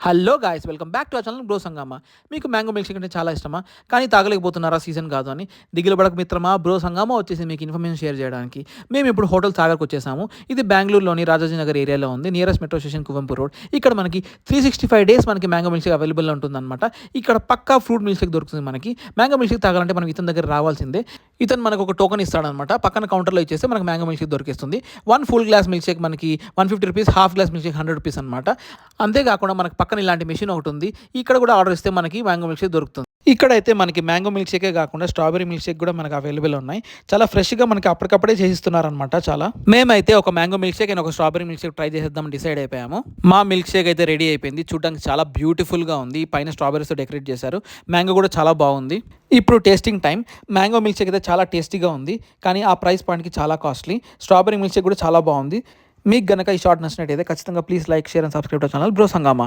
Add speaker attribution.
Speaker 1: Hello guys, welcome back to our channel bro సంగమా. మీకు mango milk shake అంటే చాలా ఇష్టమా? కానీ తాగలేకపోతున్నారా సీజన్ కాదు అని? దిగులు పడక మిత్రమా, బ్రో సంగమా వచ్చేసి మీకు ఇన్ఫర్మేషన్ షేర్ చేయడానికి. మేము ఇప్పుడు హోటల్ సాగర్కి వచ్చేసాము. ఇది బెంగళూరులోని రాజాజీనగర్ ఏరియాలో ఉంది, నియరెస్ట్ మెట్రో స్టేషన్ కువంపూ రోడ్. ఇక్కడ మనకి 365 డేస్ మనకి మ్యాంగో మిల్క్ షేక్ అవైలబుల్లో ఉంటుందన్నమాట. ఇక్కడ పక్కా ఫ్రూట్ మిల్క్ షేక్ దొరుకుతుంది మనకి. మ్యాంగో మిల్క్ షేక్ తాగాలంటే మనం ఇతని దగ్గర రావాల్సిందే. ఇతను మనకు ఒక టోకెన్ ఇస్తాడనమాట. పక్కన కౌంటర్లో ఇచ్చేస్తే మనకి మ్యాంగో మిల్క్ షేక్ దొరికిస్తుంది. 1 ఫుల్ గ్లాస్ మిల్క్ షేక్ మనకి 150 rupees, half glass milkshake 100 rupees అనమాట. అంతేకాకుండా మనకి పక్కన ఇలాంటి మెషిన్ ఒకటి ఉంది. ఇక్కడ కూడా ఆర్డర్ ఇస్తే మనకి మ్యాంగో మిల్క్ షేక్ దొరుకుతుంది. ఇక్కడైతే మనకి మ్యాంగో మిల్క్ షేకే కాకుండా స్ట్రాబెరీ మిల్క్ షేక్ కూడా మనకి అవైలబుల్ ఉన్నాయి. చాలా ఫ్రెష్గా మనకి అప్పటికప్పుడే చేసిస్తున్నారనమాట. చాలా మేమైతే ఒక మ్యాంగో మిల్క్ షేక్ అండ్ ఒక స్ట్రాబెరీ మిల్క్ షేక్ ట్రై చేసేద్దాం డిసైడ్ అయిపోయాము. మా మిల్క్ షేక్ అయితే రెడీ అయిపోయింది. చూడడానికి చాలా బ్యూటిఫుల్గా ఉంది. పైన స్ట్రాబెరీస్తో డెకరేట్ చేశారు. మ్యాంగో కూడా చాలా బాగుంది. ఇప్పుడు tasting time. Mango milk shake అయితే చాలా టేస్టీగా ఉంది, కానీ ఆ ప్రైస్ పాయింట్కి చాలా కాస్ట్లీ. స్ట్రాబెరీ మిల్క్ షేక్ కూడా చాలా బాగుంది. మీకు గనక ఈ షార్ట్ నచ్చినట్టయితే ఖచ్చితంగా please like, share and subscribe to channel bro సంగమా.